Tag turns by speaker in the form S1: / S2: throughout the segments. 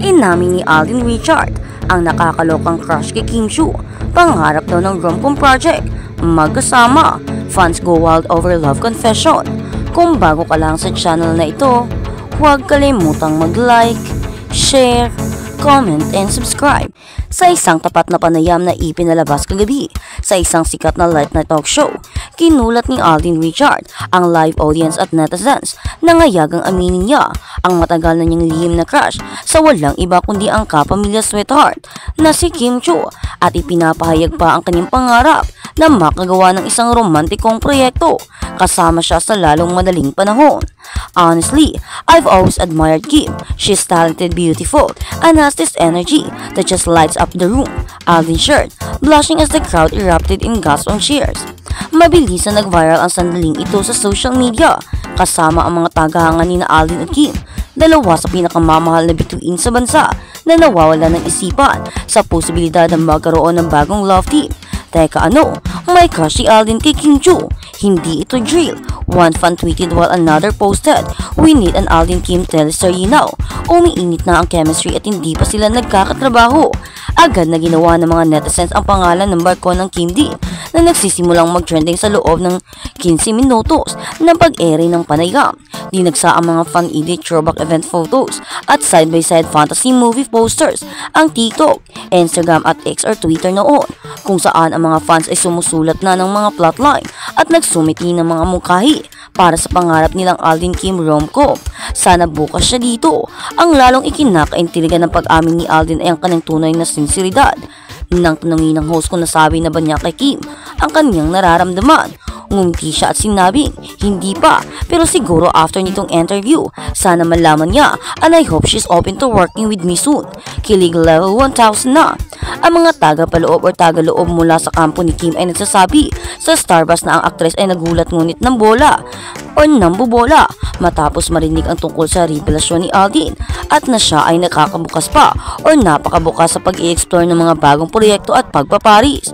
S1: Inamin ni Alden Richard ang nakakalokang crush kay Kim Chiu. Pangarap daw ng rom-com project. Magkasama, fans go wild over love confession. Kung bago ka lang sa channel na ito, huwag kalimutang mag-like, share, comment, and subscribe sa isang tapat na panayam na ipinalabas kagabi sa isang sikat na late night talk show. Kinulat ni Alden Richard ang live audience at netizens na ngayagang aminin niya ang matagal na niyang lihim na crush sa walang iba kundi ang kapamilya sweetheart na si Kim Chiu, at ipinapahayag pa ang kanyang pangarap na makagawa ng isang romantikong proyekto kasama siya sa lalong madaling panahon. Honestly, I've always admired Kim. She's talented, beautiful, and has this energy that just lights up the room, Alden shared, blushing as the crowd erupted in gasps and cheers. Mabilis na nag-viral ang sandaling ito sa social media kasama ang mga tagahanga ni Alden at Kim, dalawa sa pinakamamahal na bituin sa bansa na nawawala ng isipan sa posibilidad na magkaroon ng bagong love team. Teka ano, may crush si Alden kay Kim Chiu. Hindi ito drill. One fan tweeted while another posted, "We need an Alden Kim teleserye now." Umiinit na ang chemistry at hindi pa sila nagkakatrabaho. Agad na ginawa ng mga netizens ang pangalan ng barko ng Kim D na nagsisimulang mag-trending sa loob ng 15 minutos ng pag-ere ng panayam. Dinagsa ang mga fan-edit throwback event photos at side-by-side fantasy movie posters ang TikTok, Instagram at X or Twitter noon, kung saan ang mga fans ay sumusulat na ng mga plotline at nagsumiti ng mga mungkahi para sa pangarap nilang Alden Kim rom-com. Sana bukas siya dito. Ang lalong ikinakaintiligan ng pag-amin ni Alden ay ang kanyang tunay na sinseridad. Nang tanungin ng host kung nasabi na ba niya kay Kim ang kanyang nararamdaman, ngumiti siya at sinabing, "Hindi pa, pero siguro after nitong interview, sana malaman niya, and I hope she's open to working with me soon." Kilig level 1000 na. Ang mga tagapaloob o tagaloob mula sa kampo ni Kim ay nagsasabi sa Starbuzz na ang aktres ay nagulat ngunit ng bola o nambubola matapos marinig ang tungkol sa revelasyon ni Alden at na siya ay nakakabukas pa o napakabukas sa pag-i-explore ng mga bagong proyekto at pagpaparis.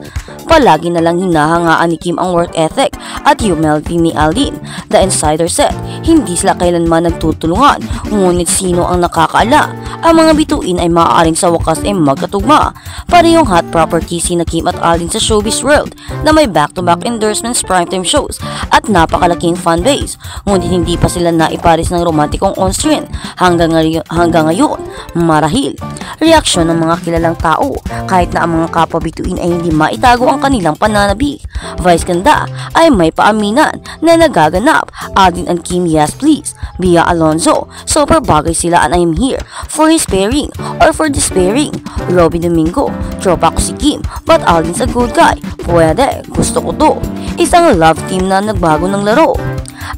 S1: Palagi na lang hinahangaan ni Kim ang work ethic at humility ni Alden. The Insider said, hindi sila kailanman nagtutulungan, ngunit sino ang nakakaala? Ang mga bituin ay maaaring sa wakas ay magkatugma. Parehong hot property sina Kim at Alden sa showbiz world na may back-to-back endorsements, primetime shows at napakalaking fanbase. Ngunit hindi pa sila naiparis ng romantikong on-screen hanggang ngayon. Marahil, reaksyon ng mga kilalang tao kahit na ang mga kapwa-bituin ay hindi maitago ang kanilang pananabik. Vice ganda ay may paaminan na nagaganap. Alden and Kim, yes please. Bia Alonzo, super bagay sila and I'm here for his pairing or for despairing. Robby Domingo, tropa ko si Kim but Alden's a good guy. Pwede, gusto ko to. Isang love team na nagbago ng laro.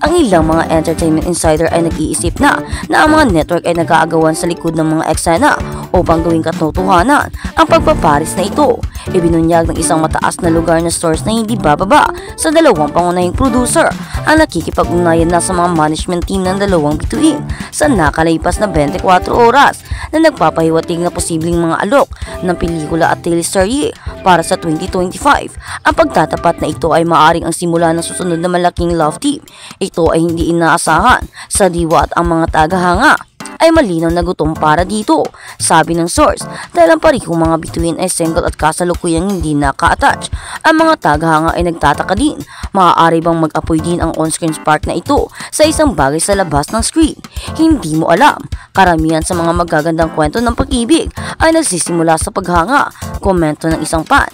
S1: Ang ilang mga entertainment insider ay nag-iisip na ang mga network ay nag-aagawan sa likod ng mga eksena upang gawing katotohanan ang pagpaparis na ito. Ibinunyag ng isang mataas na lugar na source na hindi bababa sa dalawang pangunahing producer ang nakikipag-ugnayan na sa mga management team ng dalawang bituin sa nakalipas na 24 oras na nagpapahiwatig na posibleng mga alok ng pelikula at teleserye para sa 2025. Ang pagtatapat na ito ay maaring ang simula ng susunod na malaking love team. Ito ay hindi inaasahan sa diwa at ang mga tagahanga ay malinaw na gutom para dito, sabi ng source, dahil ang parihong mga bituin ay single at kasalukuyang hindi naka-attach. Ang mga tagahanga ay nagtataka din, maaari bang mag-apoy din ang on-screen spark na ito sa isang bagay sa labas ng screen? Hindi mo alam. Karamihan sa mga magagandang kwento ng pag-ibig ay nagsisimula sa paghanga, komento ng isang fan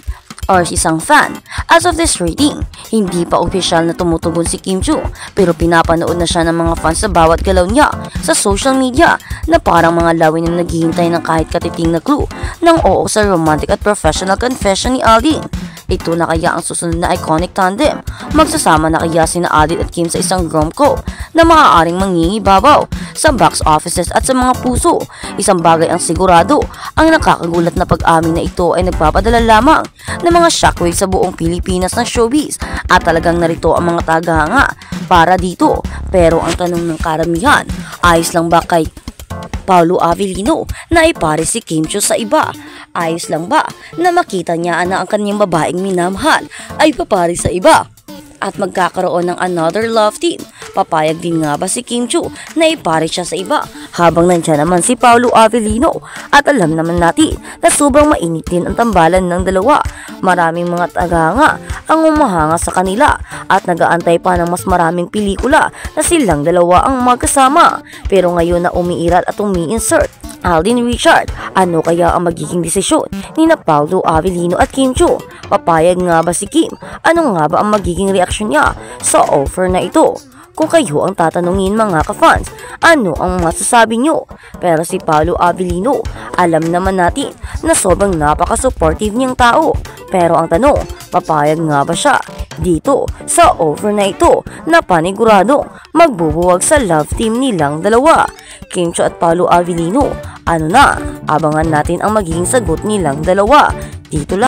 S1: or isang fan. As of this rating, hindi pa opisyal na tumutugon si Kim Chiu pero pinapanood na siya ng mga fans sa bawat galaw niya sa social media na parang mga lawin na naghihintay ng kahit katiting na clue ng oo sa romantic at professional confession ni Alden. Ito na kaya ang susunod na iconic tandem? Magsasama na kaya sina Alden at Kim sa isang rom-com na maaaring mangingibabaw sa box offices at sa mga puso? Isang bagay ang sigurado, ang nakakagulat na pag-amin na ito ay nagpapadala lamang ng mga shockwave sa buong Pilipinas ng showbiz at talagang narito ang mga tagahanga para dito. Pero ang tanong ng karamihan, ayos lang ba kay Paolo Avellino na ipare si Kim Chiu sa iba? Ayos lang ba na makita niya na ang kanyang babaeng minamahal ay papare sa iba? At magkakaroon ng another love team Papayag din nga ba si Kim Chiu na ipare siya sa iba habang nandyan naman si Paolo Avellino? At alam naman natin na sobrang mainit din ang tambalan ng dalawa. Maraming mga tagahanga ang umahanga sa kanila at nagaantay pa ng mas maraming pelikula na silang dalawa ang magkasama. Pero ngayon na umiiral at umi-insert Alden Richard, ano kaya ang magiging desisyon ni na Paolo Avellino at Kim Chiu? Papayag nga ba si Kim? Ano nga ba ang magiging reaksyon niya sa offer na ito? Kung kayo ang tatanungin mga ka-fans, ano ang masasabi nyo? Pero si Paolo Avellino, alam naman natin na sobrang napaka-supportive niyang tao. Pero ang tanong, papayag nga ba siya dito sa offer na ito na paniguradong magbubuwag sa love team nilang dalawa? Kim Chiu at Paolo Avellino, ano na? Abangan natin ang magiging sagot nilang dalawa. Dito lang.